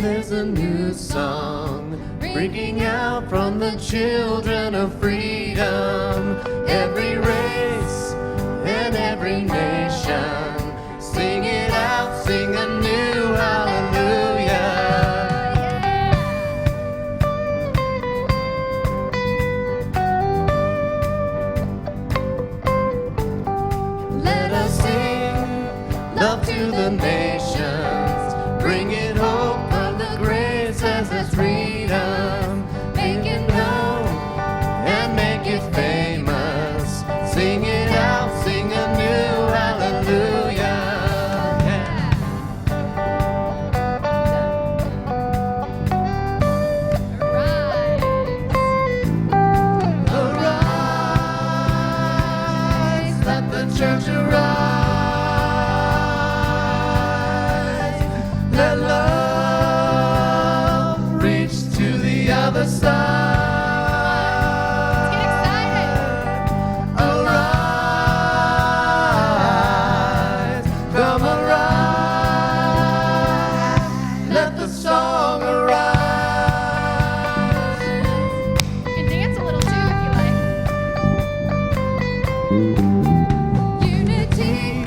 there's a new song ringing out from the children of freedom. Every race and every nation, sing it out, sing a new hallelujah. Let us sing love to the nations, bringing hope of the grace as its freedom. Make it known and make it famous. Sing it out, sing a new hallelujah. Arise, let the church arise. Let love reach to the other side. Arise, come arise. Let the song arise. You can dance a little too if you like. Unity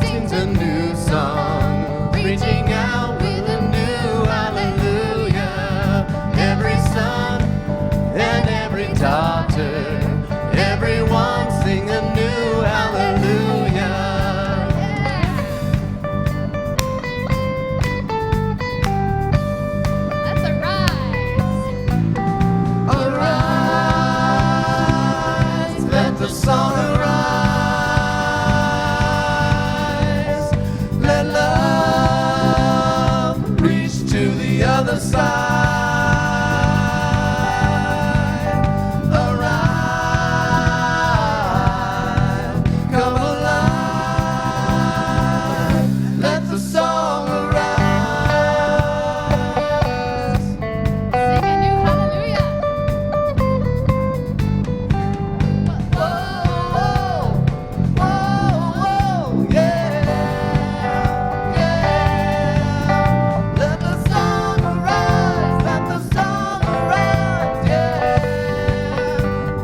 Sings a new song, reaching out with a new hallelujah. Every son and every daughter, everyone sing a new hallelujah. Let's arise. Arise, let the song arise. Let love reach to the other side. Arise, come alive. Let the song arise. Sing a new hallelujah. Whoa, whoa, whoa, yeah, yeah. Let the song arise, let the song arise, yeah,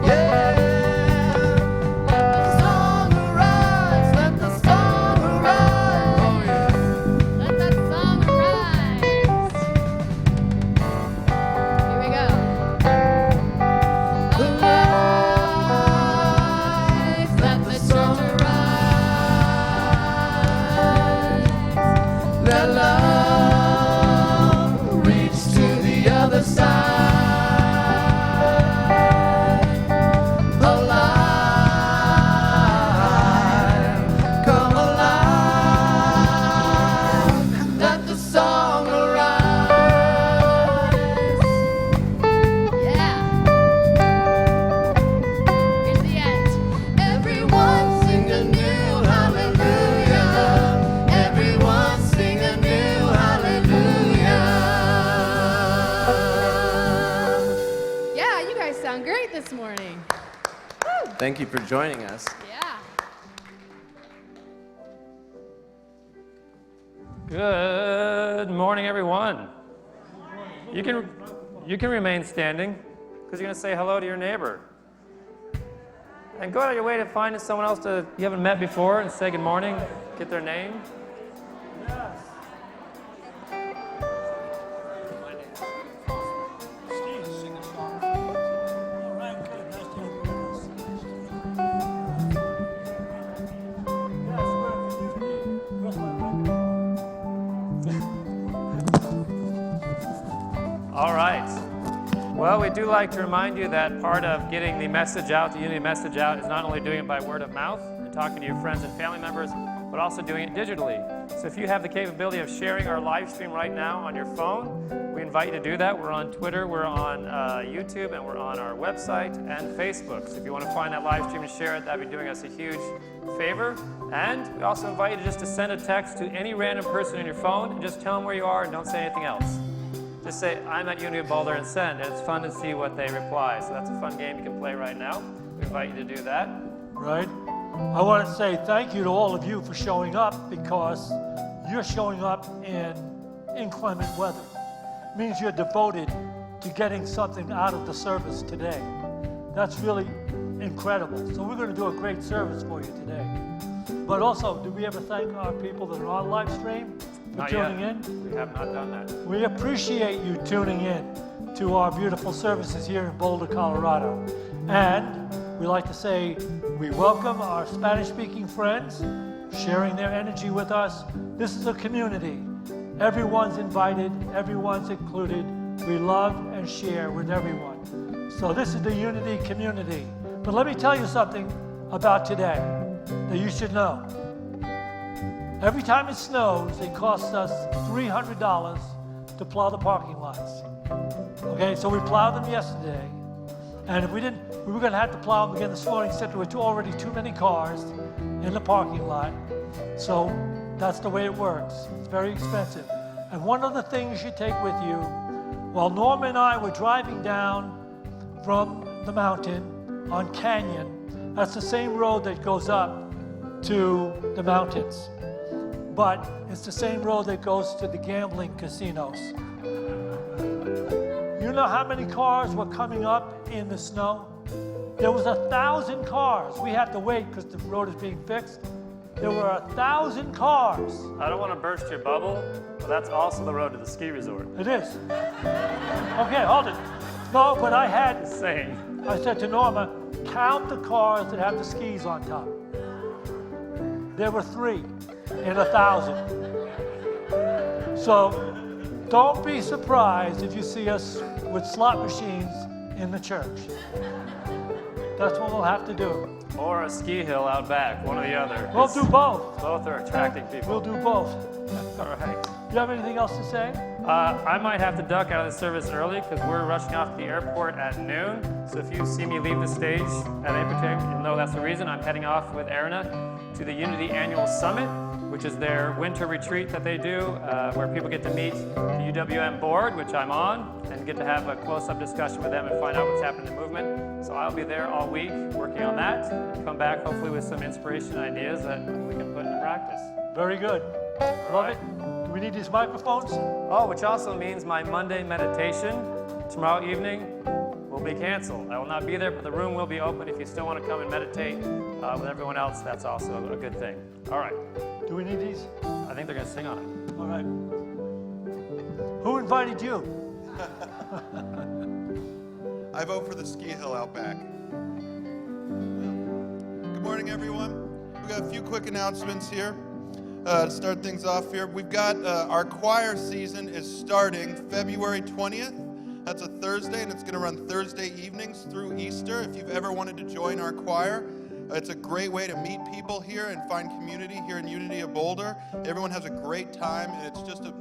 yeah. Let the song arise, let the song arise, oh yeah. Let that song arise. Here we go. Arise, let the song arise. Let love reach to the other side. Alive, come alive. Let the song arise. Yeah. Here's the end. Everyone sing a new hallelujah. Everyone sing a new hallelujah. Yeah, you guys sound great this morning. Woo. Thank you for joining us. Yeah. Good morning, everyone. You can remain standing because you're going to say hello to your neighbor. And go out of your way to find someone else you haven't met before and say good morning, get their name. All right. Well, we do like to remind you that part of getting the message out, the Unity message out, is not only doing it by word of mouth and talking to your friends and family members, but also doing it digitally. So if you have the capability of sharing our live stream right now on your phone, we invite you to do that. We're on Twitter, we're on YouTube, and we're on our website and Facebook. So if you want to find that live stream and share it, that'd be doing us a huge favor. And we also invite you just to send a text to any random person on your phone and just tell them where you are and don't say anything else. Just say, I'm at Unity of Boulder and send, and it's fun to see what they reply. So that's a fun game you can play right now. We invite you to do that. Right. I want to say thank you to all of you for showing up, because you're showing up in inclement weather. It means you're devoted to getting something out of the service today. That's really incredible. So we're going to do a great service for you today. But also, did we ever thank our people that are on live stream for Not tuning yet. in? We have not done that. We appreciate you tuning in to our beautiful services here in Boulder, Colorado. And we like to say we welcome our Spanish-speaking friends sharing their energy with us. This is a community. Everyone's invited, everyone's included. We love and share with everyone. So this is the Unity community. But let me tell you something about today that you should know. Every time it snows, it costs us $300 to plow the parking lots. Okay, so we plowed them yesterday. And if we didn't, we were going to have to plow them again this morning, except there were already too many cars in the parking lot. So that's the way it works. It's very expensive. And one of the things you take with you, while Norma and I were driving down from the mountain on Canyon, that's the same road that goes up to the mountains. But it's the same road that goes to the gambling casinos. You know how many cars were coming up in the snow? There was 1,000 cars. We had to wait because the road is being fixed. There were 1,000 cars. I don't want to burst your bubble, but that's also the road to the ski resort. It is. Okay, hold it. No, but Insane. I said to Norma, count the cars that have the skis on top. There were 3 in 1,000. So don't be surprised if you see us with slot machines in the church. That's what we'll have to do. Or a ski hill out back, one or the other. We'll do both. Both are attracting people. We'll do both. All right. Do you have anything else to say? I might have to duck out of the service early because we're rushing off to the airport at noon. So if you see me leave the stage at any particular, you'll know that's the reason. I'm heading off with Erna to the Unity Annual Summit, which is their winter retreat that they do, where people get to meet the UWM board, which I'm on, and get to have a close-up discussion with them and find out what's happening in the movement. So I'll be there all week working on that, and come back hopefully with some inspiration ideas that we can put into practice. Very good. Love it. Do we need these microphones? Oh, which also means my Monday meditation tomorrow evening will be canceled. I will not be there, but the room will be open. If you still want to come and meditate with everyone else, that's also a good thing. All right. Do we need these? I think they're going to sing on it. All right. Who invited you? I vote for the ski hill out back. Good morning, everyone. We got a few quick announcements here to start things off here. We've got our choir season is starting February 20th. That's a Thursday, and it's going to run Thursday evenings through Easter. If you've ever wanted to join our choir, it's a great way to meet people here and find community here in Unity of Boulder. Everyone has a great time, and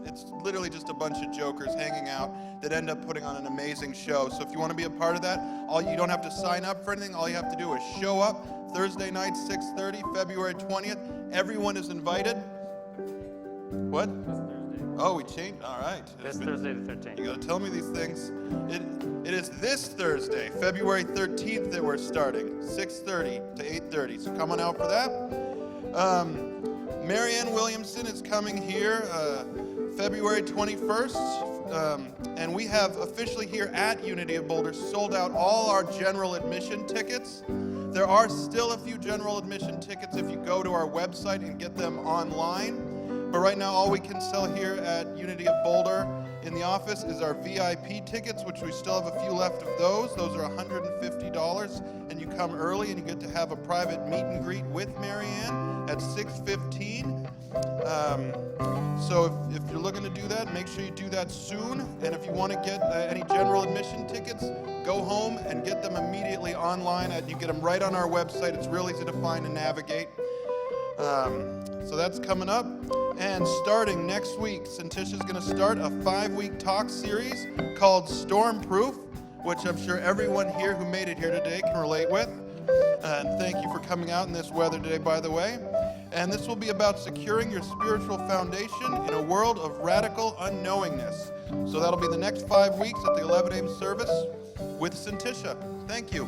it's literally just a bunch of jokers hanging out that end up putting on an amazing show. So if you want to be a part of that, you don't have to sign up for anything. All you have to do is show up Thursday night, 6:30, February 20th. Everyone is invited. What? Oh, we changed. All right. This Thursday the 13th. You got to tell me these things. It is this Thursday, February 13th, that we're starting, 6:30 to 8:30. So come on out for that. Marianne Williamson is coming here February 21st. And we have officially here at Unity of Boulder sold out all our general admission tickets. There are still a few general admission tickets if you go to our website and get them online. But right now, all we can sell here at Unity of Boulder in the office is our VIP tickets, which we still have a few left of those. Those are $150, and you come early and you get to have a private meet and greet with Marianne at 6:15. So if you're looking to do that, make sure you do that soon. And if you want to get any general admission tickets, go home and get them immediately online. You get them right on our website. It's real easy to find and navigate. So that's coming up. And starting next week, Syntysche is going to start a 5-week talk series called Stormproof, which I'm sure everyone here who made it here today can relate with. And thank you for coming out in this weather today, by the way. And this will be about securing your spiritual foundation in a world of radical unknowingness. So that'll be the next 5 weeks at the 11 a.m. service with Syntysche. Thank you.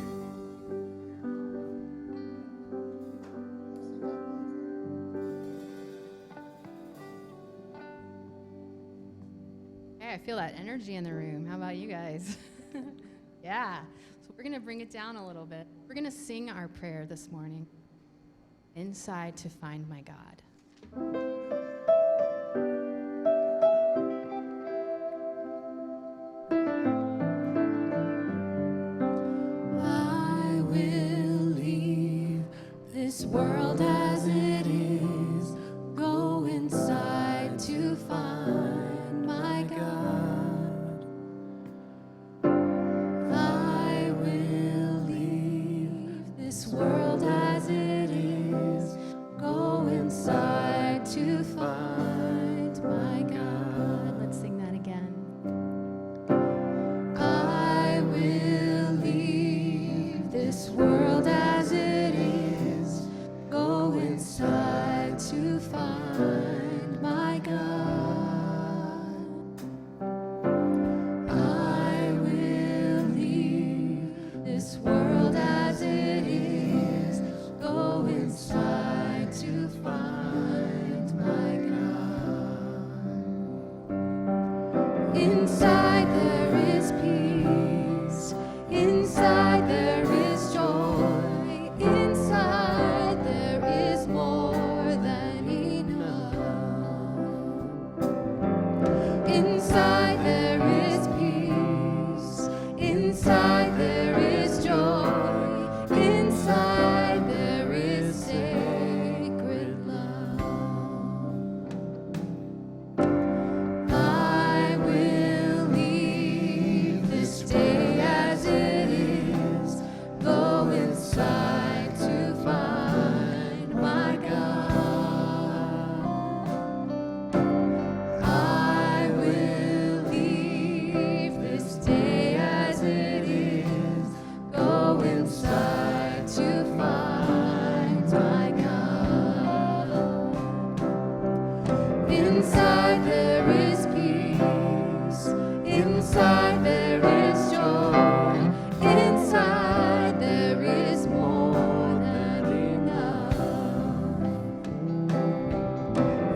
I feel that energy in the room. How about you guys? Yeah. So we're going to bring it down a little bit. We're going to sing our prayer this morning. Inside to find my God. I will leave this world as it is, go inside to find my God. I will leave this world as it is, go inside to find my God. Let's sing that again. I will leave this world as it is, go inside to find my God. I will leave this world as it is, go inside to find my God. Inside there is peace, inside there is joy, inside there is more than enough. Inside there is peace, inside there is joy, inside there is sacred love. I will leave this day as it is, go inside to find my God. I will leave this day as it is, go inside to find my God. Inside there is peace, inside there is joy, inside there is more than enough.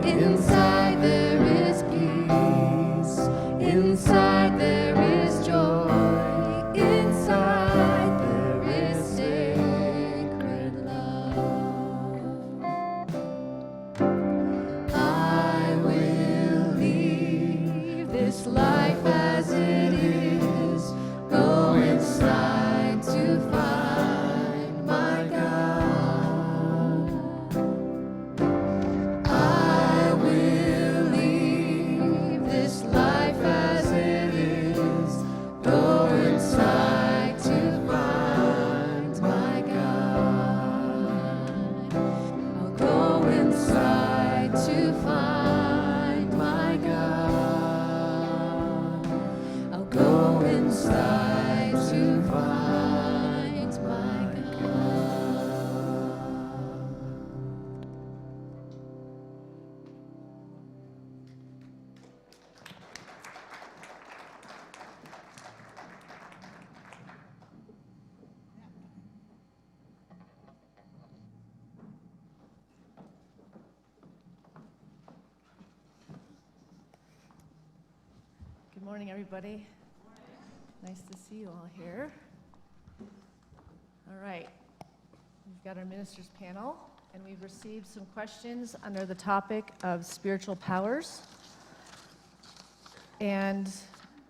Inside there is peace, inside there is joy, inside there is sacred love. I will leave this life as it is, go inside to find my God. I will leave this life as it is, go inside to find my God. I'll go inside to find my God. I'll go inside to find my God. Good morning, everybody. Nice to see you all here. All right. We've got our ministers panel, and we've received some questions under the topic of spiritual powers. And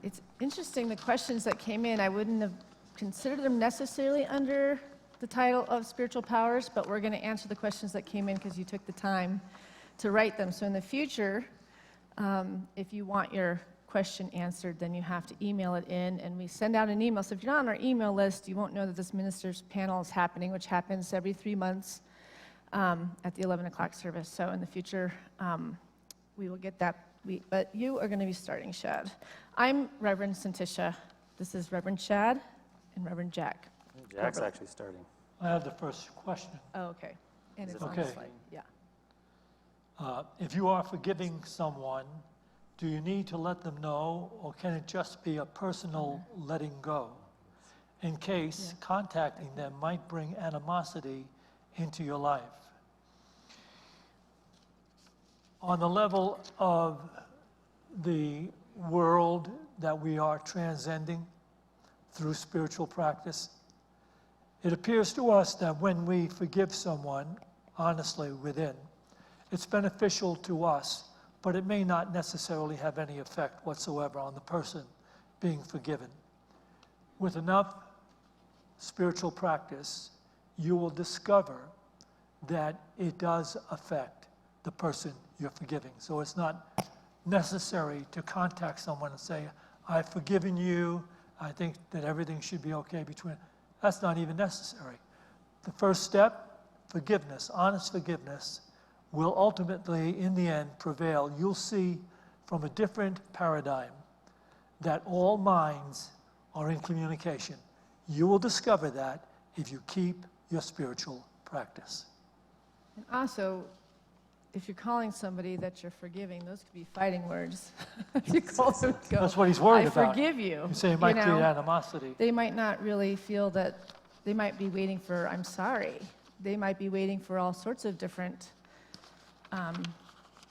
it's interesting, the questions that came in, I wouldn't have considered them necessarily under the title of spiritual powers, but we're going to answer the questions that came in because you took the time to write them. So in the future, if you want your question answered, then you have to email it in, and we send out an email. So if you're not on our email list, you won't know that this ministers panel is happening, which happens every 3 months at the 11 o'clock service. So in the future, we will get that. But you are going to be starting, Shad. I'm Rev.Syntysche. This is Reverend Shad and Reverend Jack. Jack's actually starting. I have the first question. Oh, okay. And it's Okay. on the slide. Yeah. If you are forgiving someone, do you need to let them know, or can it just be a personal letting go? In case contacting them might bring animosity into your life. On the level of the world that we are transcending through spiritual practice. It appears to us that when we forgive someone honestly within, it's beneficial to us, but it may not necessarily have any effect whatsoever on the person being forgiven. With enough spiritual practice, you will discover that it does affect the person you're forgiving. So it's not necessary to contact someone and say, I've forgiven you, I think that everything should be okay between. That's not even necessary. The first step, forgiveness, honest forgiveness, will ultimately, in the end, prevail. You'll see from a different paradigm that all minds are in communication. You will discover that if you keep your spiritual practice. And also, if you're calling somebody that you're forgiving, those could be fighting words. If you call them, go, That's what he's worried I about. forgive you. You say it might know? create animosity. They might not really feel that, they might be waiting for, I'm sorry. They might be waiting for all sorts of different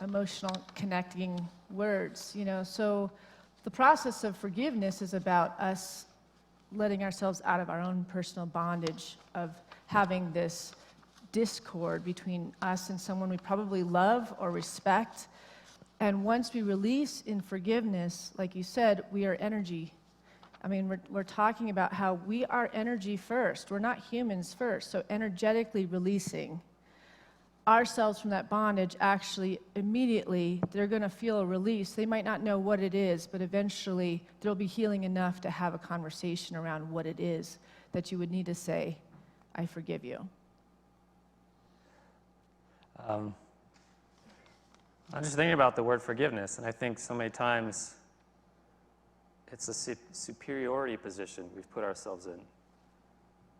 emotional connecting words, you know. So the process of forgiveness is about us letting ourselves out of our own personal bondage of having this discord between us and someone we probably love or respect. And once we release in forgiveness, like you said, we are energy. I mean, we're talking about how we are energy first. We're not humans first. So energetically releasing ourselves from that bondage, actually immediately they're going to feel a release. They might not know what it is, but eventually there'll be healing enough to have a conversation around what it is that you would need to say, I forgive you. I'm just thinking about the word forgiveness, and I think so many times it's a superiority position we've put ourselves in,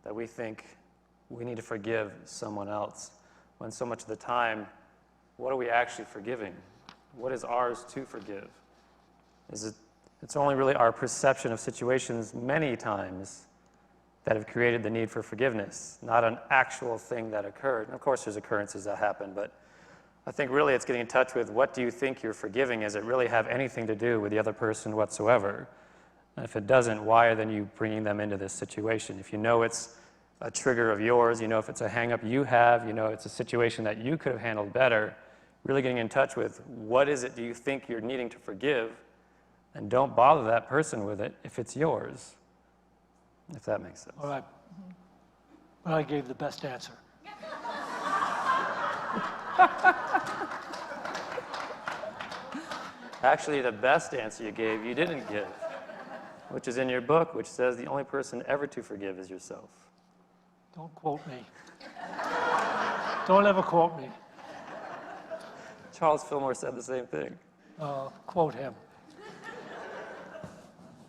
that we think we need to forgive someone else, when so much of the time, what are we actually forgiving? What is ours to forgive? It's only really our perception of situations many times that have created the need for forgiveness, not an actual thing that occurred. And of course, there's occurrences that happen, but I think really it's getting in touch with what do you think you're forgiving? Does it really have anything to do with the other person whatsoever? And if it doesn't, why are then you bringing them into this situation? If you know it's a trigger of yours, you know if it's a hang-up you have, you know it's a situation that you could have handled better, really getting in touch with what is it do you think you're needing to forgive, and don't bother that person with it if it's yours. If that makes sense. All right. Well, I gave the best answer. Actually, the best answer you gave, you didn't give, which is in your book, which says the only person ever to forgive is yourself. Don't quote me. Don't ever quote me. Charles Fillmore said the same thing. Quote him.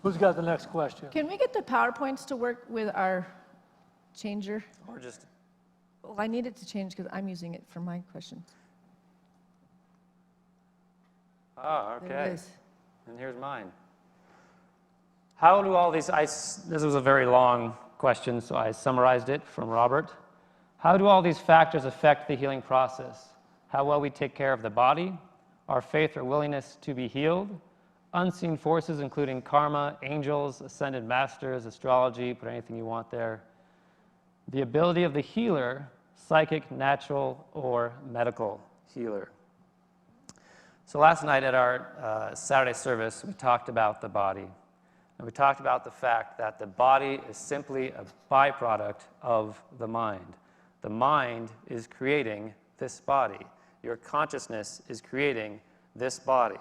Who's got the next question? Can we get the PowerPoints to work with our changer? Or just, Well, I need it to change because I'm using it for my questions. oh, There it okay. is. And here's mine. How do all these, this was a very long question, so I summarized it from Robert. How do all these factors affect the healing process? How well we take care of the body, our faith or willingness to be healed, unseen forces including karma, angels, ascended masters, astrology, put anything you want there, the ability of the healer, psychic, natural, or medical healer. So last night at our Saturday service, we talked about the body. And we talked about the fact that the body is simply a byproduct of the mind. The mind is creating this body. Your consciousness is creating this body.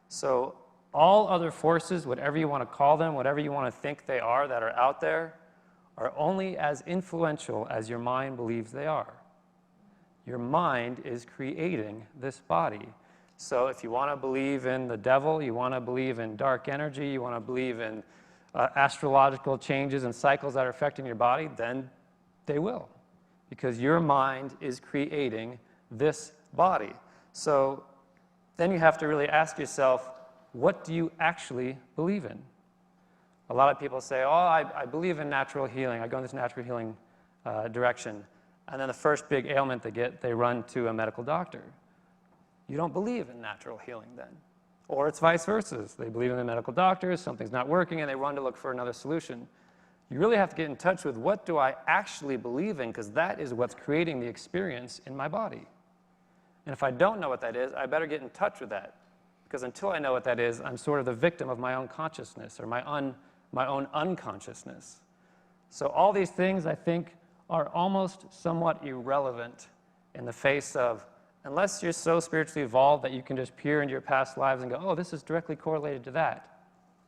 So all other forces, whatever you want to call them, whatever you want to think they are that are out there, are only as influential as your mind believes they are. Your mind is creating this body. So if you want to believe in the devil, you want to believe in dark energy, you want to believe in astrological changes and cycles that are affecting your body, then they will. Because your mind is creating this body. So then you have to really ask yourself, what do you actually believe in? A lot of people say, oh, I believe in natural healing. I go in this natural healing direction. And then the first big ailment they get, they run to a medical doctor. You don't believe in natural healing then. Or it's vice versa. They believe in the medical doctors, something's not working, and they run to look for another solution. You really have to get in touch with what do I actually believe in, because that is what's creating the experience in my body. And if I don't know what that is, I better get in touch with that. Because until I know what that is, I'm sort of the victim of my own consciousness or my own unconsciousness. So all these things, I think, are almost somewhat irrelevant in the face of, unless you're so spiritually evolved that you can just peer into your past lives and go, oh, this is directly correlated to that.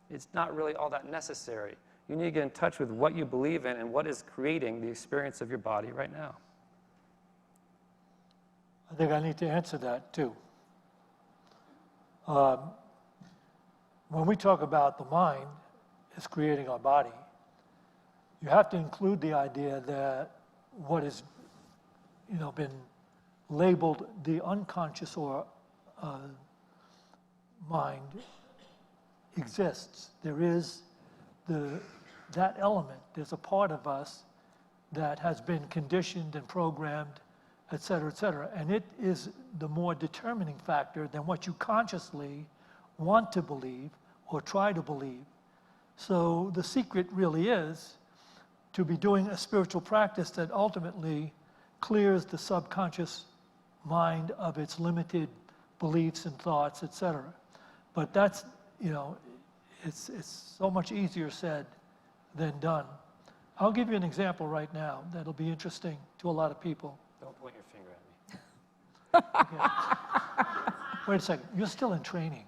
It's not really all that necessary. You need to get in touch with what you believe in and what is creating the experience of your body right now. I think I need to answer that too. When we talk about the mind is creating our body, you have to include the idea that what has, been labeled the unconscious or mind exists. There is that element. There's a part of us that has been conditioned and programmed, et cetera, and it is the more determining factor than what you consciously want to believe or try to believe. So the secret really is to be doing a spiritual practice that ultimately clears the subconscious mind of its limited beliefs and thoughts, etc. But that's, it's so much easier said than done. I'll give you an example right now that'll be interesting to a lot of people. Don't point your finger at me. Okay. Wait a second, you're still in training.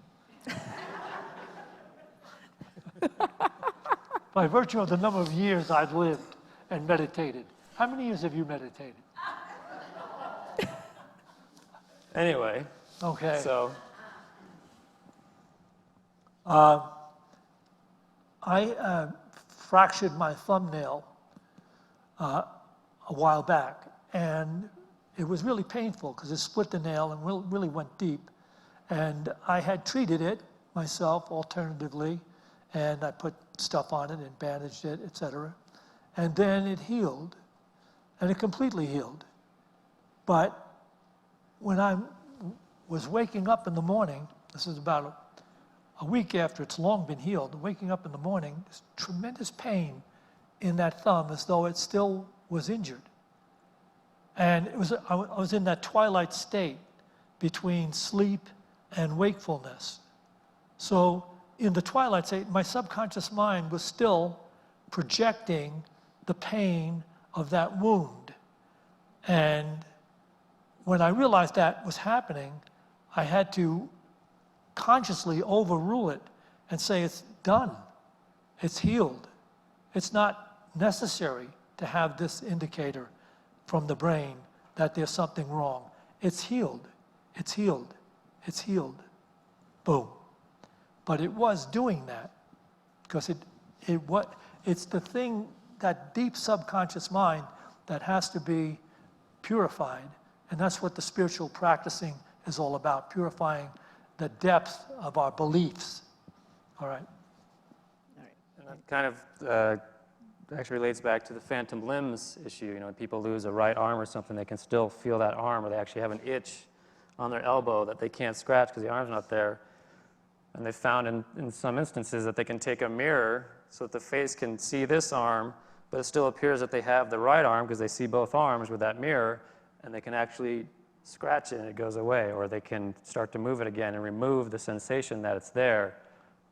By virtue of the number of years I've lived and meditated. How many years have you meditated? Anyway, okay. So I fractured my thumbnail a while back, and it was really painful because it split the nail and really went deep. And I had treated it myself alternatively, and I put stuff on it and bandaged it, etc. And then it healed, and it completely healed. But when I was waking up in the morning, this is about a week after it's long been healed, waking up in the morning, there's tremendous pain in that thumb as though it still was injured. And I was in that twilight state between sleep and wakefulness. So in the twilight state, my subconscious mind was still projecting the pain of that wound. And when I realized that was happening, I had to consciously overrule it and say, it's done, it's healed. It's not necessary to have this indicator from the brain that there's something wrong. It's healed, it's healed, it's healed. Boom. But it was doing that because it's the thing, that deep subconscious mind that has to be purified. And that's what the spiritual practicing is all about, purifying the depth of our beliefs. All right. And that kind of actually relates back to the phantom limbs issue. When people lose a right arm or something, they can still feel that arm, or they actually have an itch on their elbow that they can't scratch because the arm's not there. And they found in some instances that they can take a mirror so that the face can see this arm, but it still appears that they have the right arm because they see both arms with that mirror, and they can actually scratch it and it goes away, or they can start to move it again and remove the sensation that it's there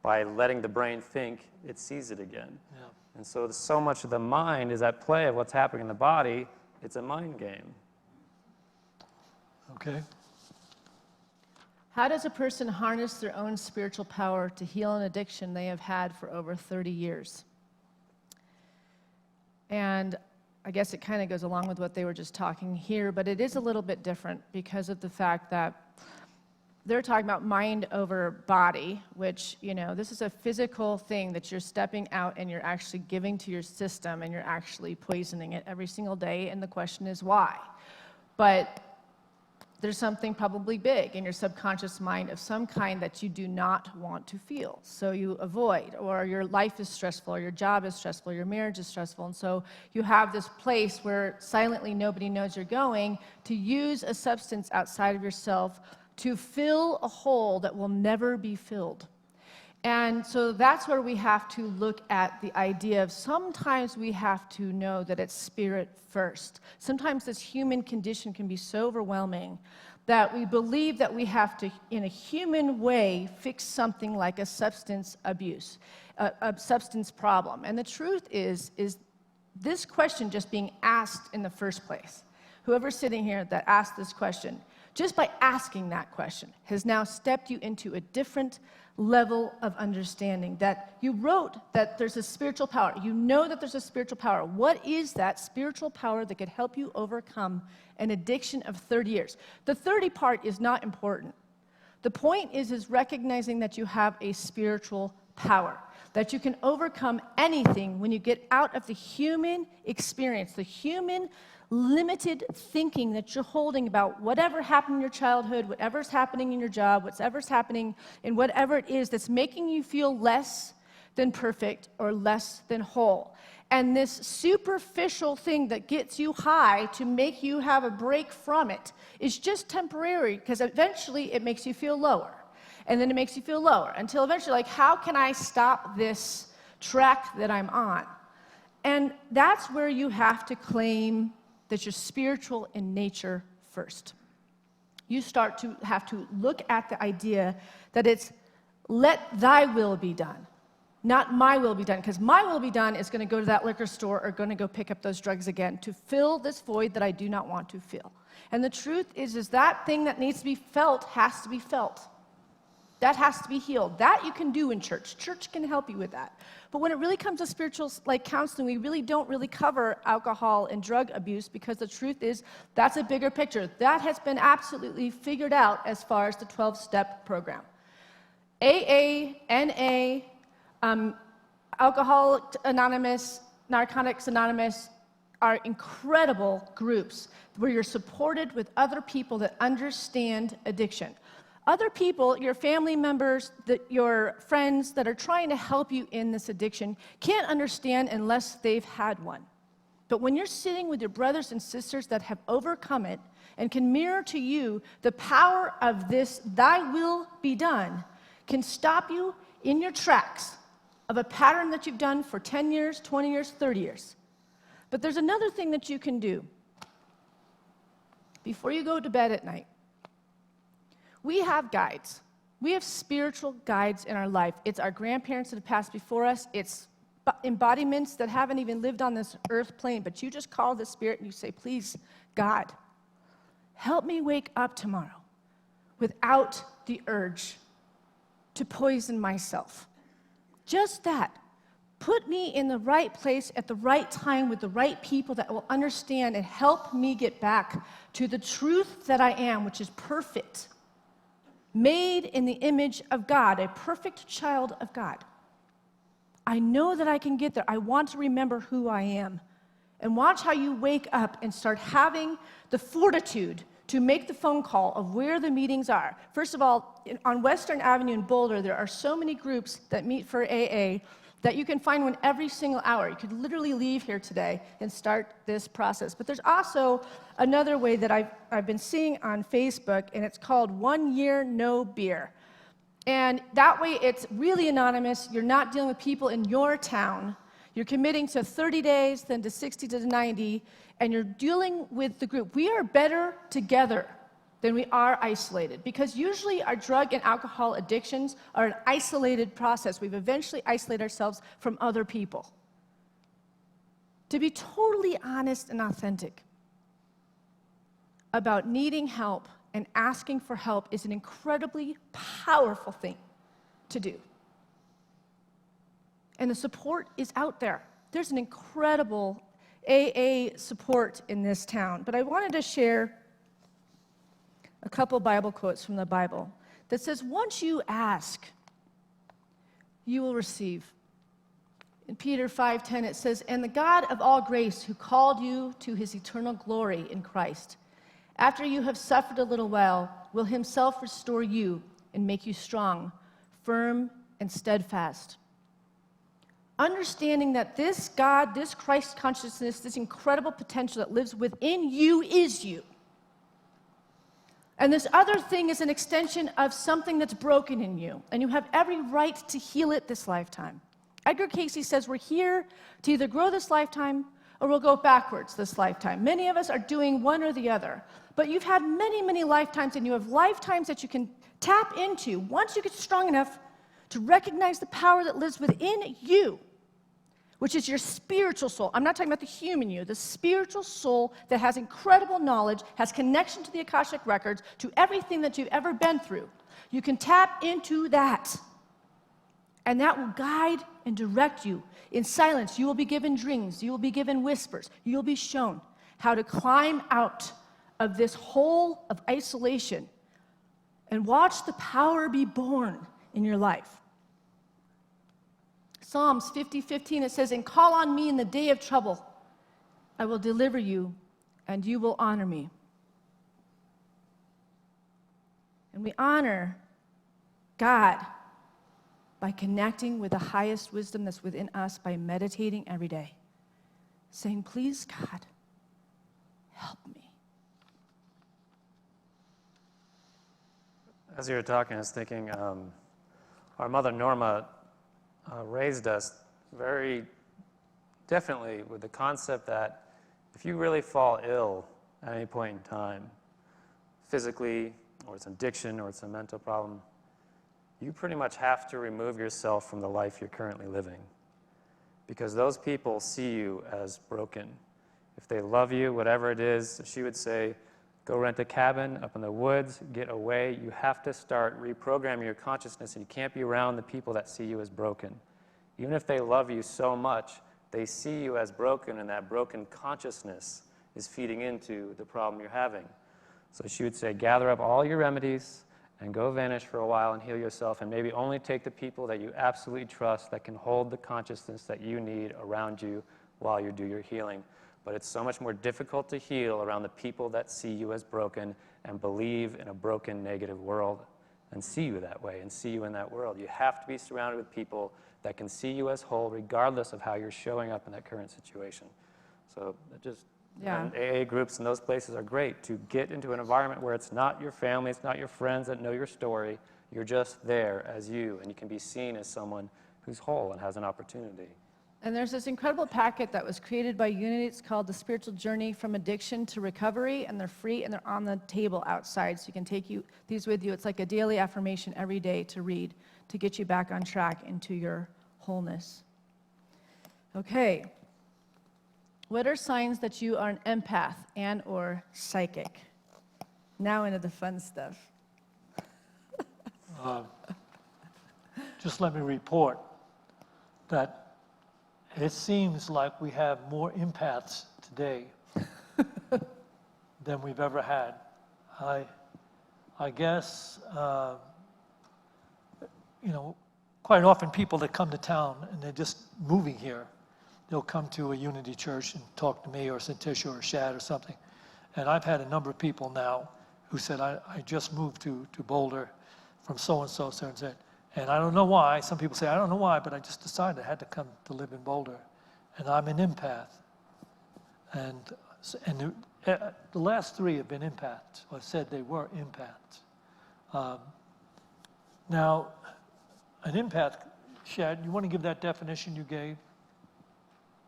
by letting the brain think it sees it again. Yeah. And so much of the mind is at play of what's happening in the body. It's a mind game. Okay. How does a person harness their own spiritual power to heal an addiction they have had for over 30 years? And I guess it kind of goes along with what they were just talking here, but it is a little bit different because of the fact that they're talking about mind over body, which, this is a physical thing that you're stepping out and you're actually giving to your system, and you're actually poisoning it every single day, and the question is why? But there's something probably big in your subconscious mind of some kind that you do not want to feel. So you avoid, or your life is stressful, or your job is stressful, or your marriage is stressful. And so you have this place where silently nobody knows you're going to use a substance outside of yourself to fill a hole that will never be filled. And so that's where we have to look at the idea of sometimes we have to know that it's spirit first. Sometimes this human condition can be so overwhelming that we believe that we have to, in a human way, fix something like a substance abuse, a substance problem. And the truth is this question just being asked in the first place. Whoever's sitting here that asked this question, just by asking that question, has now stepped you into a different level of understanding, that you wrote that there's a spiritual power. You know that there's a spiritual power. What is that spiritual power that could help you overcome an addiction of 30 years? The 30 part is not important. The point is recognizing that you have a spiritual power, that you can overcome anything when you get out of the human experience, the human limited thinking that you're holding about whatever happened in your childhood, whatever's happening in your job, whatever's happening in whatever it is that's making you feel less than perfect or less than whole. And this superficial thing that gets you high to make you have a break from it is just temporary, because eventually it makes you feel lower. And then it makes you feel lower until eventually, like, how can I stop this track that I'm on? And that's where you have to claim that you're spiritual in nature first. You start to have to look at the idea that it's let thy will be done, not my will be done, because my will be done is going to go to that liquor store or going to go pick up those drugs again to fill this void that I do not want to fill. And the truth is that thing that needs to be felt has to be felt. That has to be healed. That you can do in church. Church can help you with that. But when it really comes to spiritual counseling, we really don't really cover alcohol and drug abuse, because the truth is that's a bigger picture. That has been absolutely figured out as far as the 12-step program. AA, NA, Alcoholics Anonymous, Narcotics Anonymous are incredible groups where you're supported with other people that understand addiction. Other people, your family members, your friends that are trying to help you in this addiction can't understand unless they've had one. But when you're sitting with your brothers and sisters that have overcome it and can mirror to you the power of this, thy will be done, can stop you in your tracks of a pattern that you've done for 10 years, 20 years, 30 years. But there's another thing that you can do before you go to bed at night. We have guides. We have spiritual guides in our life. It's our grandparents that have passed before us. It's embodiments that haven't even lived on this earth plane, but you just call the Spirit and you say, please, God, help me wake up tomorrow without the urge to poison myself. Just that. Put me in the right place at the right time with the right people that will understand and help me get back to the truth that I am, which is perfect. Made in the image of God, a perfect child of God. I know that I can get there. I want to remember who I am. And watch how you wake up and start having the fortitude to make the phone call of where the meetings are. First of all, on Western Avenue in Boulder, there are so many groups that meet for AA that you can find one every single hour. You could literally leave here today and start this process. But there's also another way that I've been seeing on Facebook, and it's called 1 Year No Beer. And that way it's really anonymous. You're not dealing with people in your town. You're committing to 30 days, then to 60 to 90, and you're dealing with the group. We are better together than we are isolated, because usually our drug and alcohol addictions are an isolated process. We've eventually isolated ourselves from other people. To be totally honest and authentic about needing help and asking for help is an incredibly powerful thing to do. And the support is out there. There's an incredible AA support in this town. But I wanted to share a couple Bible quotes from the Bible that says, once you ask, you will receive. In Peter 5:10, it says, and the God of all grace, who called you to his eternal glory in Christ, after you have suffered a little while, will himself restore you and make you strong, firm, and steadfast. Understanding that this God, this Christ consciousness, this incredible potential that lives within you is you. And this other thing is an extension of something that's broken in you, and you have every right to heal it this lifetime. Edgar Cayce says we're here to either grow this lifetime or we'll go backwards this lifetime. Many of us are doing one or the other, but you've had many, many lifetimes, and you have lifetimes that you can tap into once you get strong enough to recognize the power that lives within you, which is your spiritual soul. I'm not talking about the human you, the spiritual soul that has incredible knowledge, has connection to the Akashic records, to everything that you've ever been through. You can tap into that, and that will guide and direct you. In silence, you will be given dreams, you will be given whispers, you will be shown how to climb out of this hole of isolation and watch the power be born in your life. Psalms 50:15, it says, "And call on me in the day of trouble. I will deliver you, and you will honor me." And we honor God by connecting with the highest wisdom that's within us by meditating every day, saying, "Please, God, help me." As you were talking, I was thinking, our mother Norma raised us very definitely with the concept that if you really fall ill at any point in time, physically, or it's an addiction, or it's a mental problem, you pretty much have to remove yourself from the life you're currently living. Because those people see you as broken. If they love you, whatever it is, she would say, go rent a cabin up in the woods, get away. You have to start reprogramming your consciousness, and you can't be around the people that see you as broken. Even if they love you so much, they see you as broken, and that broken consciousness is feeding into the problem you're having. So she would say, gather up all your remedies and go vanish for a while and heal yourself, and maybe only take the people that you absolutely trust that can hold the consciousness that you need around you while you do your healing. But it's so much more difficult to heal around the people that see you as broken and believe in a broken, negative world and see you that way and see you in that world. You have to be surrounded with people that can see you as whole regardless of how you're showing up in that current situation. So and AA groups and those places are great to get into an environment where it's not your family, it's not your friends that know your story. You're just there as you, and you can be seen as someone who's whole and has an opportunity. And there's this incredible packet that was created by Unity. It's called The Spiritual Journey from Addiction to Recovery, and they're free, and they're on the table outside, so you can take these with you. It's like a daily affirmation every day to read to get you back on track into your wholeness. Okay. What are signs that you are an empath and or psychic? Now into the fun stuff. Just let me report that it seems like we have more empaths today than we've ever had. I guess, quite often people that come to town and they're just moving here, they'll come to a Unity church and talk to me or Syntysche or Shad or something. And I've had a number of people now who said, I just moved to Boulder from so-and-so, and I don't know why. Some people say, I don't know why, but I just decided I had to come to live in Boulder. And I'm an empath. And the last three have been empaths, or said they were empaths. Now, an empath, Shad, you want to give that definition you gave?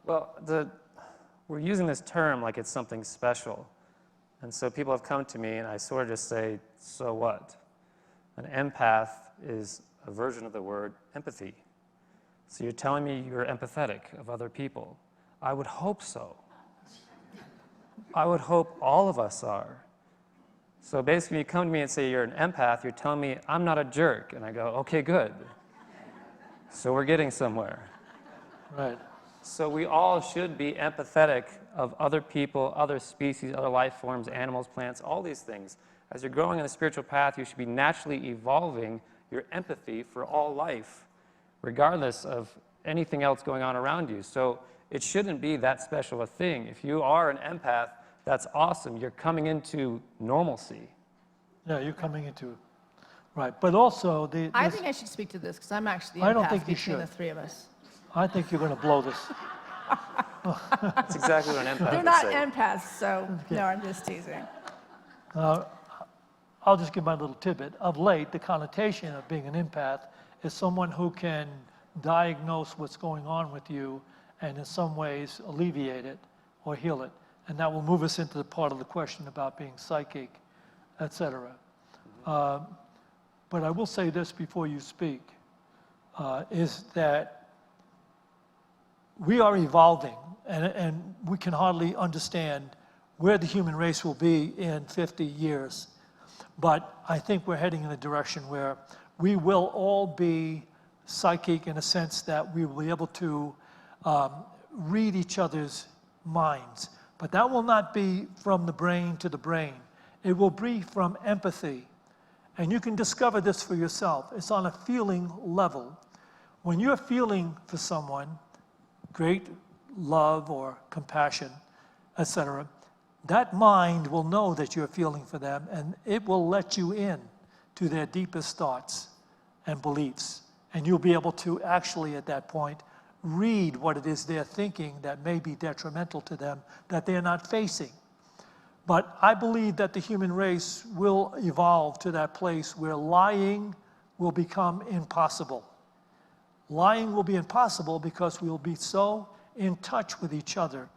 Well, we're using this term like it's something special. And so people have come to me, and I sort of just say, so what? An empath is a version of the word empathy. So you're telling me you're empathetic of other people. I would hope so. I would hope all of us are. So basically, you come to me and say you're an empath, you're telling me I'm not a jerk. And I go, okay, good. So we're getting somewhere. Right. So we all should be empathetic of other people, other species, other life forms, animals, plants, all these things. As you're growing in the spiritual path, you should be naturally evolving your empathy for all life, regardless of anything else going on around you. So it shouldn't be that special a thing. If you are an empath, that's awesome. You're coming into normalcy. Yeah, you're coming into, right. But also, I think I should speak to this, because I'm actually the I don't empath think you between should. the three of us. I think you're going to blow this. That's exactly what an empath They're would not say. empaths, so no, I'm just teasing. I'll just give my little tidbit. Of late, the connotation of being an empath is someone who can diagnose what's going on with you and in some ways alleviate it or heal it. And that will move us into the part of the question about being psychic, etc. But I will say this before you speak, is that we are evolving, and we can hardly understand where the human race will be in 50 years. But I think we're heading in a direction where we will all be psychic in a sense that we will be able to read each other's minds. But that will not be from the brain to the brain. It will be from empathy. And you can discover this for yourself. It's on a feeling level. When you're feeling for someone, great love or compassion, etc., that mind will know that you're feeling for them, and it will let you in to their deepest thoughts and beliefs. And you'll be able to actually, at that point, read what it is they're thinking that may be detrimental to them, that they're not facing. But I believe that the human race will evolve to that place where lying will become impossible. Lying will be impossible because we'll be so in touch with each other.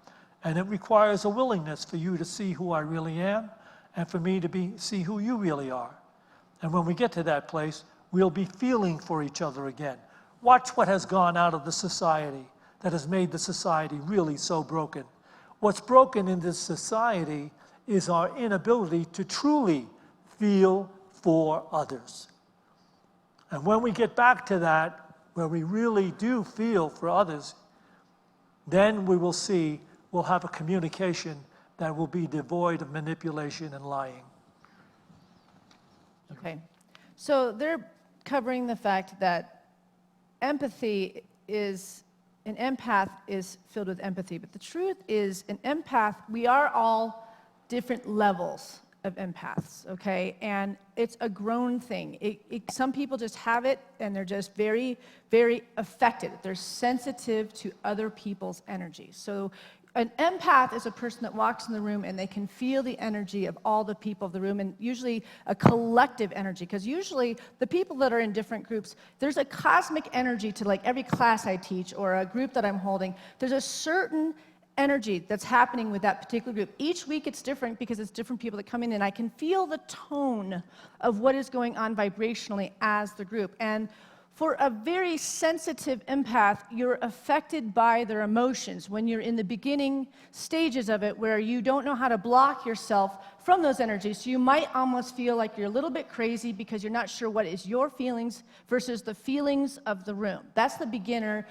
And it requires a willingness for you to see who I really am and for me to see who you really are. And when we get to that place, we'll be feeling for each other again. Watch what has gone out of the society that has made the society really so broken. What's broken in this society is our inability to truly feel for others. And when we get back to that, where we really do feel for others, then we will see we'll have a communication that will be devoid of manipulation and lying. Okay. So they're covering the fact that empathy is, an empath is filled with empathy. But the truth is, an empath, we are all different levels of empaths, okay? And it's a grown thing. Some people just have it, and they're just very, very affected. They're sensitive to other people's energy. So an empath is a person that walks in the room and they can feel the energy of all the people of the room, and usually a collective energy, because usually the people that are in different groups, there's a cosmic energy to like every class I teach or a group that I'm holding. There's a certain energy that's happening with that particular group. Each week it's different because it's different people that come in, and I can feel the tone of what is going on vibrationally as the group. And for a very sensitive empath, you're affected by their emotions when you're in the beginning stages of it, where you don't know how to block yourself from those energies. So you might almost feel like you're a little bit crazy because you're not sure what is your feelings versus the feelings of the room. That's the beginner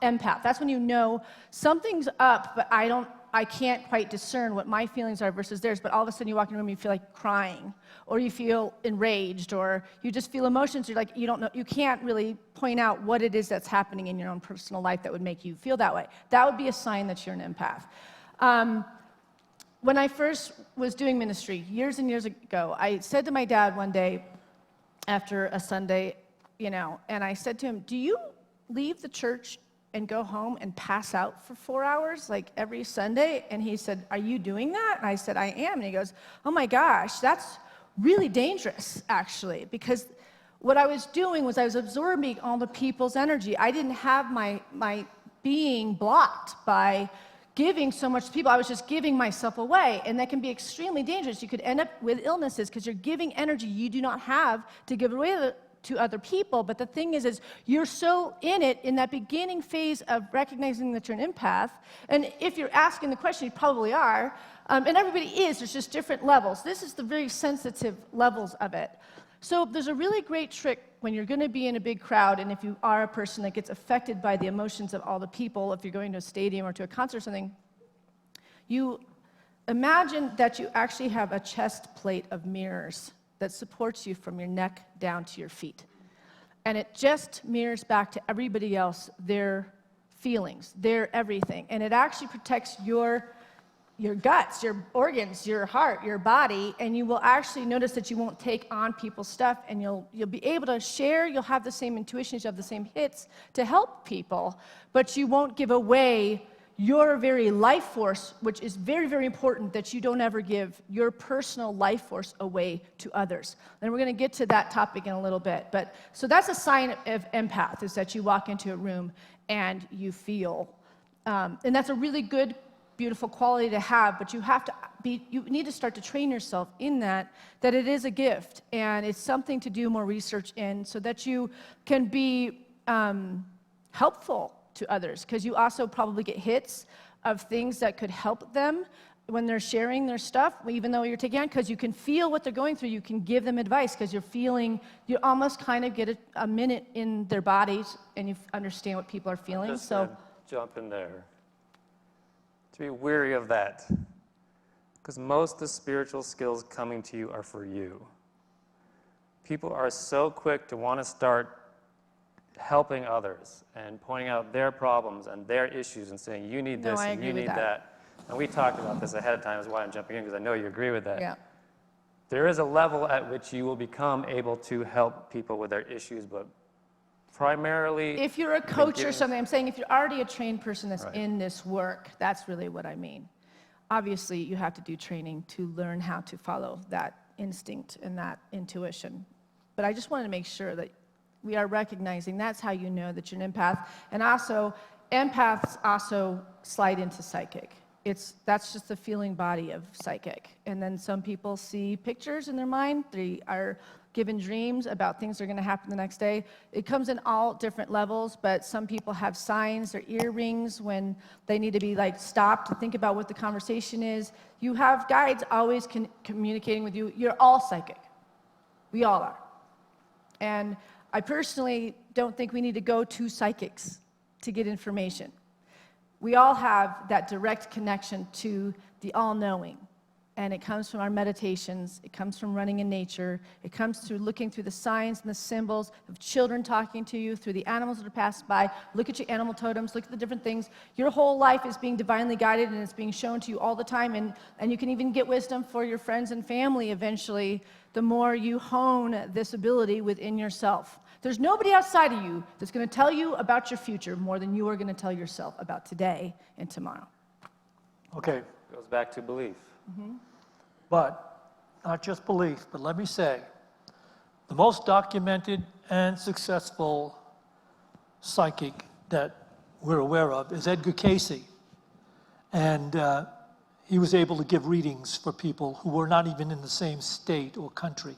empath. That's when you know something's up, but I can't quite discern what my feelings are versus theirs, but all of a sudden you walk in the room and you feel like crying, or you feel enraged, or you just feel emotions. You're like, you don't know, you can't really point out what it is that's happening in your own personal life that would make you feel that way. That would be a sign that you're an empath. When I first was doing ministry, years and years ago, I said to my dad one day after a Sunday, and I said to him, do you leave the church and go home and pass out for 4 hours, like every Sunday? And he said, are you doing that? And I said, I am. And he goes, oh my gosh, that's really dangerous, actually, because what I was doing was I was absorbing all the people's energy. I didn't have my being blocked by giving so much to people. I was just giving myself away, and that can be extremely dangerous. You could end up with illnesses because you're giving energy you do not have to give away to other people. But the thing is you're so in it in that beginning phase of recognizing that you're an empath, and if you're asking the question, you probably are, and everybody is, there's just different levels. This is the very sensitive levels of it. So there's a really great trick when you're going to be in a big crowd, and if you are a person that gets affected by the emotions of all the people, if you're going to a stadium or to a concert or something, you imagine that you actually have a chest plate of mirrors that supports you from your neck down to your feet. And it just mirrors back to everybody else their feelings, their everything. And it actually protects your guts, your organs, your heart, your body, and you will actually notice that you won't take on people's stuff, and you'll be able to share. You'll have the same intuitions, you'll have the same hits to help people, but you won't give away your very life force, which is very, very important that you don't ever give your personal life force away to others. And we're going to get to that topic in a little bit. But so that's a sign of empath, is that you walk into a room and you feel. And that's a really good, beautiful quality to have, but you need to start to train yourself in that it is a gift, and it's something to do more research in so that you can be helpful to others, because you also probably get hits of things that could help them when they're sharing their stuff, even though you're taking on, because you can feel what they're going through. You can give them advice because you almost kind of get a minute in their bodies, and you understand what people are feeling. I'm just gonna jump in there. To be weary of that, because most of the spiritual skills coming to you are for you. People are so quick to want to start helping others and pointing out their problems and their issues and saying, you need this and you need that. And we talked about this ahead of time, is why I'm jumping in, because I know you agree with that. Yeah. There is a level at which you will become able to help people with their issues, but primarily... If you're a coach or something, I'm saying if you're already a trained person that's Right. in this work, that's really what I mean. Obviously, you have to do training to learn how to follow that instinct and that intuition. But I just wanted to make sure that we are recognizing that's how you know that you're an empath. And also, empaths also slide into psychic. That's just the feeling body of psychic. And then some people see pictures in their mind. They are given dreams about things that are going to happen the next day. It comes in all different levels, but some people have signs or earrings when they need to be stopped to think about what the conversation is. You have guides always communicating with you. You're all psychic. We all are. And I personally don't think we need to go to psychics to get information. We all have that direct connection to the all-knowing. And it comes from our meditations. It comes from running in nature. It comes through looking through the signs and the symbols of children talking to you, through the animals that are passed by. Look at your animal totems. Look at the different things. Your whole life is being divinely guided, and it's being shown to you all the time. And you can even get wisdom for your friends and family eventually, the more you hone this ability within yourself. There's nobody outside of you that's going to tell you about your future more than you are going to tell yourself about today and tomorrow. Okay, Goes back to belief. but not just belief, but let me say, the most documented and successful psychic that we're aware of is Edgar Cayce. And he was able to give readings for people who were not even in the same state or country.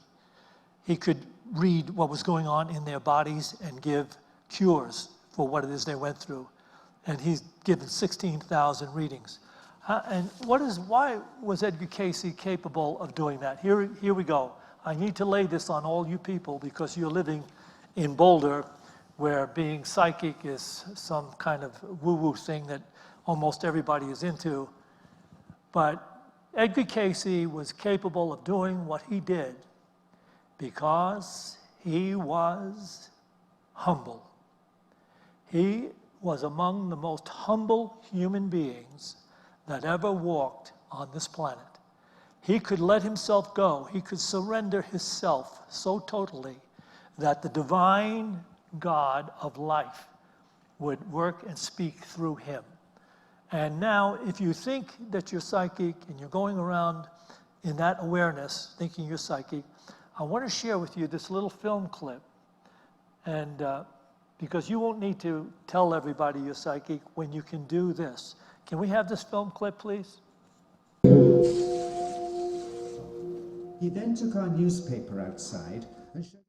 He could read what was going on in their bodies and give cures for what it is they went through. And he's given 16,000 readings. And why was Edgar Cayce capable of doing that? Here we go. I need to lay this on all you people because you're living in Boulder, where being psychic is some kind of woo-woo thing that almost everybody is into. But Edgar Cayce was capable of doing what he did because he was humble. He was among the most humble human beings that ever walked on this planet. He could let himself go. He could surrender himself so totally that the divine God of life would work and speak through him. And now, if you think that you're psychic and you're going around in that awareness, thinking you're psychic, I want to share with you this little film clip. And because you won't need to tell everybody you're psychic when you can do this. Can we have this film clip, please? He then took our newspaper outside and showed...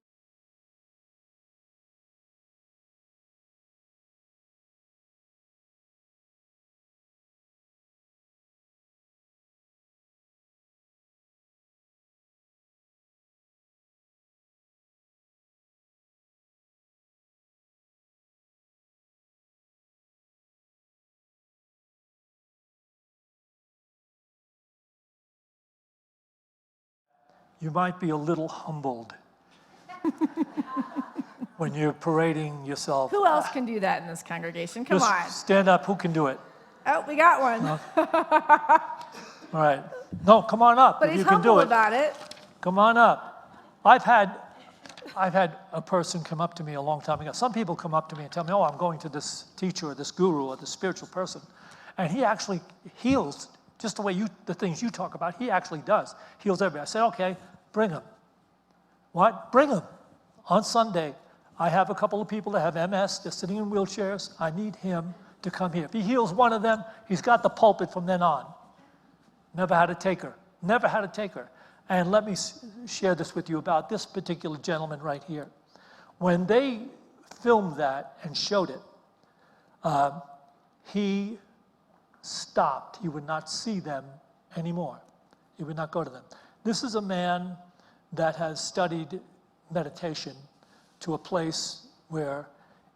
You might be a little humbled when you're parading yourself. Who else can do that in this congregation? Come Just on. stand up. Who can do it? Oh, we got one. All right. No, come on up. But if he's you can do humble it. about it. Come on up. I've had a person come up to me a long time ago. Some people come up to me and tell me, oh, I'm going to this teacher or this guru or this spiritual person. And he actually heals just the way the things you talk about, he actually does. Heals everybody. I said, okay, bring him. What? Bring him. On Sunday, I have a couple of people that have MS. They're sitting in wheelchairs. I need him to come here. If he heals one of them, he's got the pulpit from then on. Never had a taker. Never had a taker. And let me share this with you about this particular gentleman right here. When they filmed that and showed it, he stopped. He would not see them anymore. He would not go to them. This is a man that has studied meditation to a place where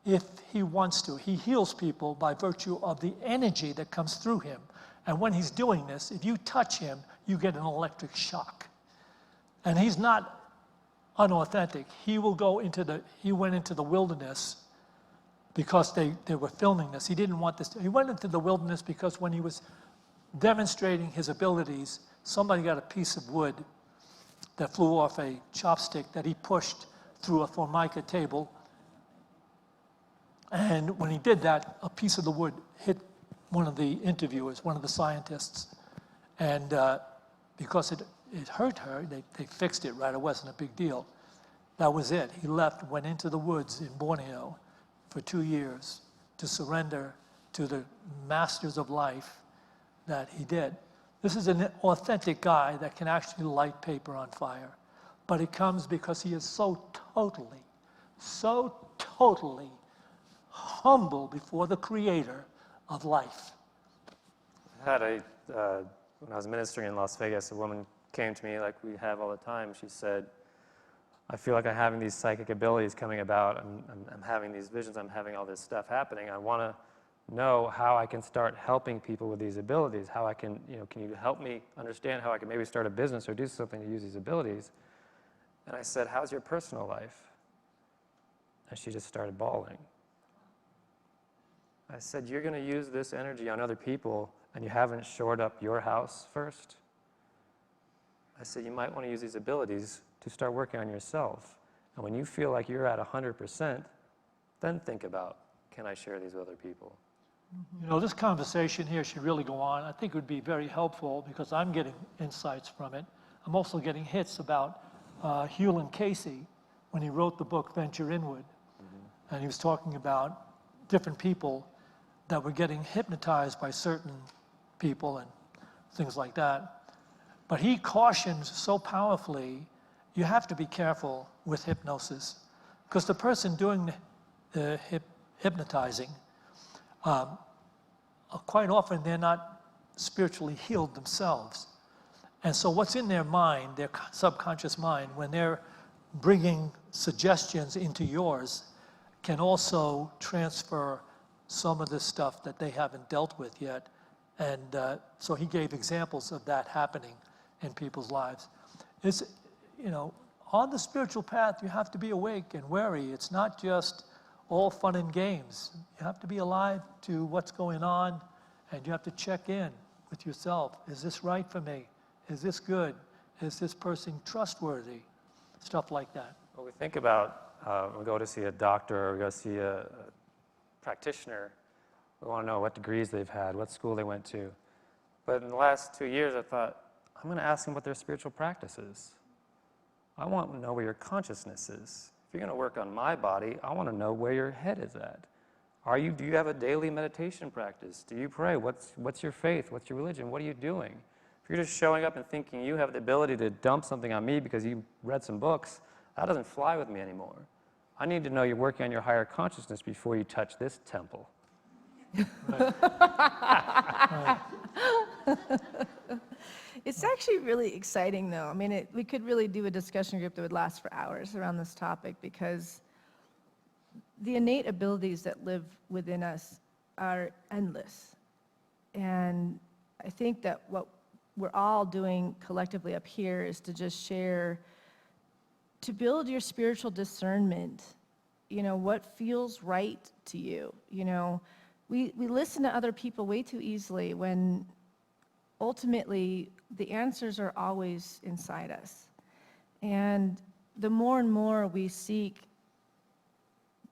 if he wants to, he heals people by virtue of the energy that comes through him. And when he's doing this, if you touch him, you get an electric shock. And he's not unauthentic. He went into the wilderness because they were filming this. He didn't want this. He went into the wilderness because when he was demonstrating his abilities, somebody got a piece of wood that flew off a chopstick that he pushed through a Formica table. And when he did that, a piece of the wood hit one of the interviewers, one of the scientists. And because it hurt her, they fixed it right. It wasn't a big deal. That was it. He left, went into the woods in Borneo for 2 years to surrender to the masters of life that he did. This is an authentic guy that can actually light paper on fire. But it comes because he is so totally humble before the creator of life. When I was ministering in Las Vegas, a woman came to me like we have all the time. She said, I feel like I'm having these psychic abilities coming about. I'm having these visions. I'm having all this stuff happening. I want to know how I can start helping people with these abilities. How I can, can you help me understand how I can maybe start a business or do something to use these abilities? And I said, how's your personal life? And she just started bawling. I said, you're going to use this energy on other people and you haven't shored up your house first? I said, you might want to use these abilities to start working on yourself. And when you feel like you're at 100%, then think about, can I share these with other people? This conversation here should really go on. I think it would be very helpful because I'm getting insights from it. I'm also getting hits about Edgar Cayce when he wrote the book Venture Inward. And he was talking about different people that were getting hypnotized by certain people and things like that. But he cautions so powerfully, you have to be careful with hypnosis because the person doing the hypnotizing, quite often they're not spiritually healed themselves. And so what's in their mind, their subconscious mind, when they're bringing suggestions into yours, can also transfer some of the stuff that they haven't dealt with yet. And so he gave examples of that happening in people's lives. It's, on the spiritual path, you have to be awake and wary. It's not just all fun and games. You have to be alive to what's going on, and you have to check in with yourself. Is this right for me? Is this good? Is this person trustworthy? Stuff like that. Well, we think about when we go to see a doctor or we go see a practitioner, we want to know what degrees they've had, what school they went to. But in the last 2 years, I thought, I'm going to ask them what their spiritual practice is. I want to know where your consciousness is. If you're going to work on my body, I want to know where your head is at. Do you have a daily meditation practice? Do you pray? What's your faith? What's your religion? What are you doing? If you're just showing up and thinking you have the ability to dump something on me because you read some books, that doesn't fly with me anymore. I need to know you're working on your higher consciousness before you touch this temple. It's actually really exciting, though. I mean, we could really do a discussion group that would last for hours around this topic because the innate abilities that live within us are endless. And I think that what we're all doing collectively up here is to just share, to build your spiritual discernment, what feels right to you. We listen to other people way too easily when ultimately the answers are always inside us. And the more and more we seek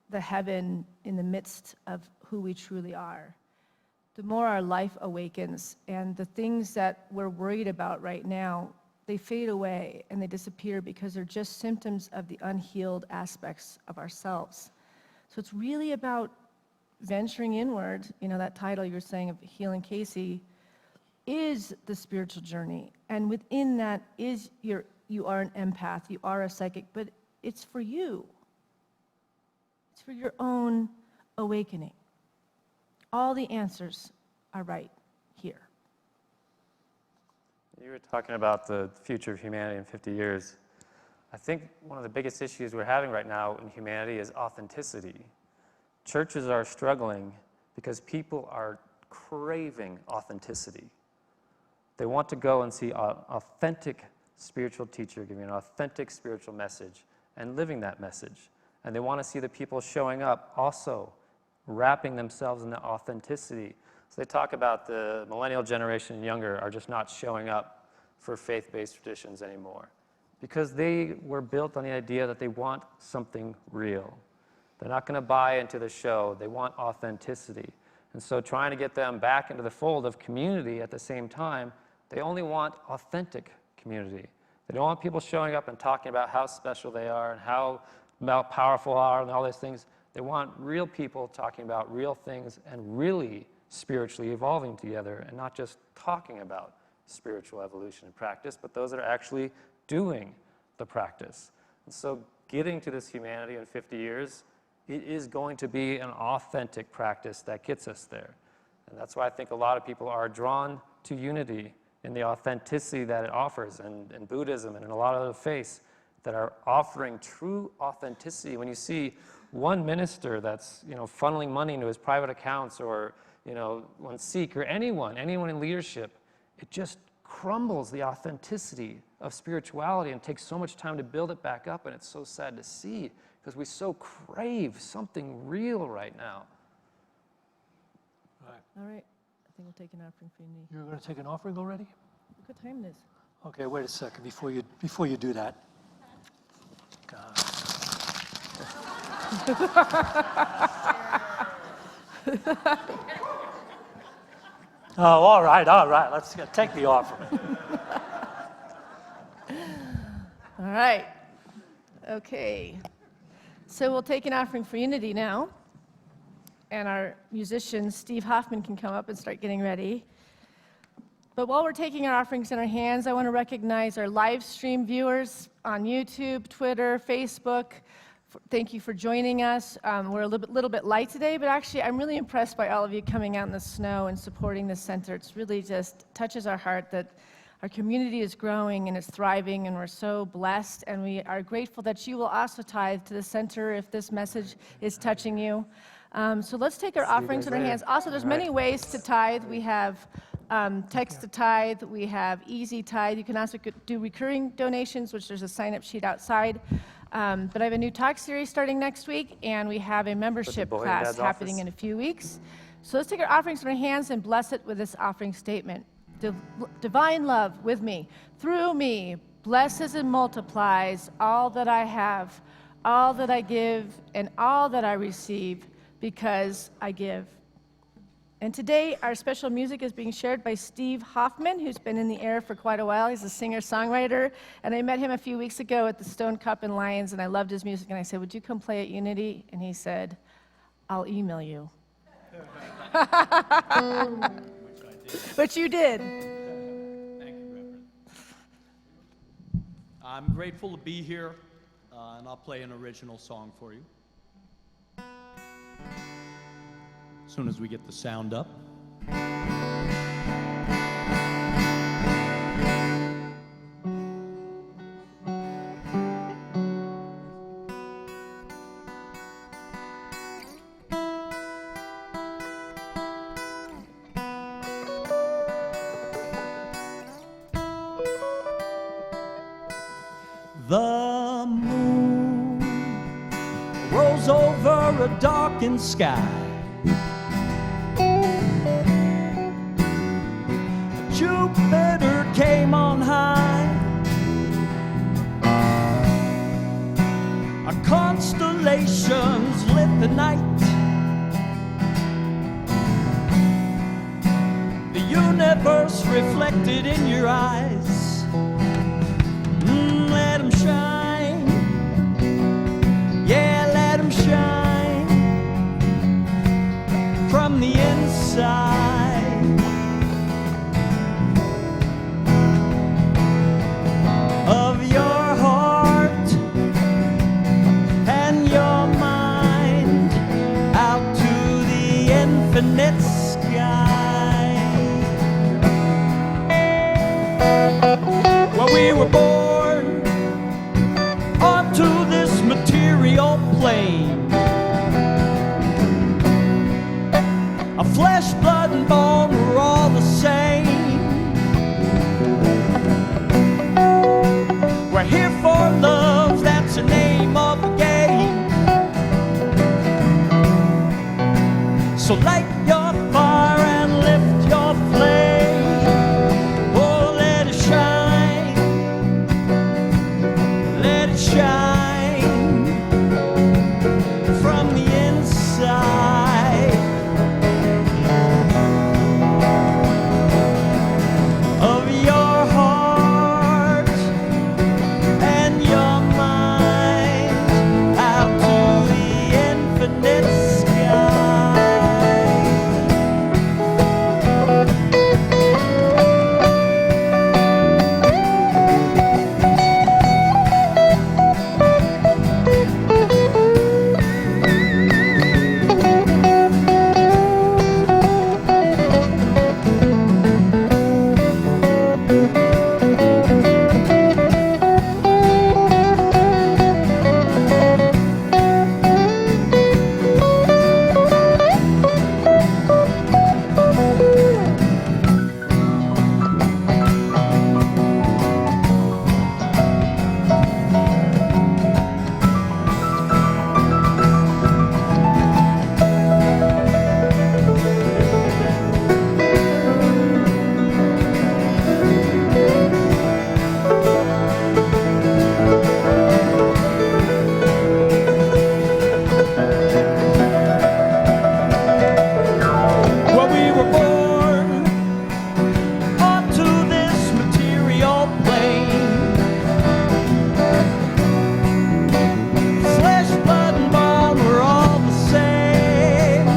the heaven in the midst of who we truly are, the more our life awakens, and the things that we're worried about right now, they fade away and they disappear because they're just symptoms of the unhealed aspects of ourselves. So it's really about venturing inward. You know, that title you were saying of Healing Cayce is the spiritual journey. And within that is you are an empath, you are a psychic, but it's for you. It's for your own awakening. All the answers are right here. You were talking about the future of humanity in 50 years. I think one of the biggest issues we're having right now in humanity is authenticity. Churches are struggling because people are craving authenticity. They want to go and see an authentic spiritual teacher giving an authentic spiritual message and living that message. And they want to see the people showing up also wrapping themselves in the authenticity. So they talk about the millennial generation and younger are just not showing up for faith-based traditions anymore because they were built on the idea that they want something real. They're not going to buy into the show. They want authenticity. And so trying to get them back into the fold of community at the same time, they only want authentic community. They don't want people showing up and talking about how special they are and how powerful they are and all these things. They want real people talking about real things and really spiritually evolving together and not just talking about spiritual evolution and practice, but those that are actually doing the practice. And so getting to this humanity in 50 years, it is going to be an authentic practice that gets us there. And that's why I think a lot of people are drawn to unity in the authenticity that it offers, and in Buddhism and in a lot of other faiths that are offering true authenticity. When you see one minister that's funneling money into his private accounts, or one Sikh or anyone in leadership, it just crumbles the authenticity of spirituality and takes so much time to build it back up, and it's so sad to see because we so crave something real right now. All right. I think we'll take an offering for you. You're going to take an offering already? Look what time it is. Okay, wait a second before you do that. God. Oh, all right. Let's take the offering. All right. Okay. So we'll take an offering for unity now. And our musician, Steve Hoffman, can come up and start getting ready. But while we're taking our offerings in our hands, I want to recognize our live stream viewers on YouTube, Twitter, Facebook. Thank you for joining us. We're a little bit light today, but actually I'm really impressed by all of you coming out in the snow and supporting the center. It's really just touches our heart that our community is growing and it's thriving, and we're so blessed, and we are grateful that you will also tithe to the center if this message is touching you. So let's take our offerings in our hands. Also, there's many ways to tithe. We have text to tithe. We have easy tithe. You can also do recurring donations, which there's a sign-up sheet outside. But I have a new talk series starting next week, and we have a membership class happening in a few weeks. So let's take our offerings in our hands and bless it with this offering statement. Divine love with me, through me, blesses and multiplies all that I have, all that I give, and all that I receive, because I give. And today, our special music is being shared by Steve Hoffman, who's been in the air for quite a while. He's a singer-songwriter, and I met him a few weeks ago at the Stone Cup in Lions, and I loved his music, and I said, would you come play at Unity? And he said, I'll email you. But you did. Thank you, Reverend. I'm grateful to be here, and I'll play an original song for you. As soon as we get the sound up. The moon rose over a darkened sky. Jupiter came on high. Our constellations lit the night. universe reflected in your eyes. Let 'em shine. Yeah, let 'em shine from the inside of your heart and your mind out to the infinite sky. Well, we were born onto this material plane. A flesh, blood, and bone, we're all the same. We're here for love, that's the name of the game. So light your fire and lift your flame. Oh, let it shine. Let it shine from the inside of your heart and your mind out to the infinite sky. Well, we were born onto this material plane. Flesh, blood, and bone, we're all the same.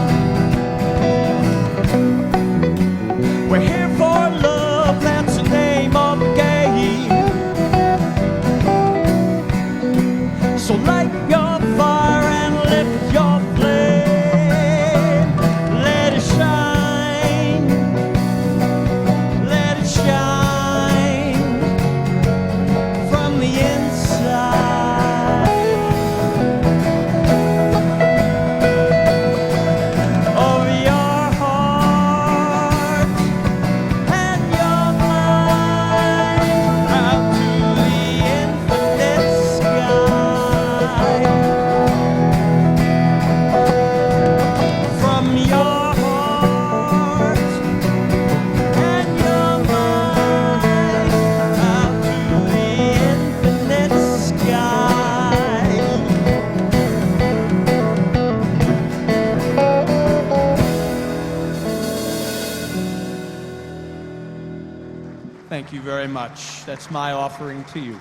We're here for love, that's the name of the game. So light your fire and lift your flame. Let it shine. Let it shine from the inside of your heart and your mind out to the infinite sky. From your heart and your mind out to the infinite sky. Thank you very much. That's my offering to you.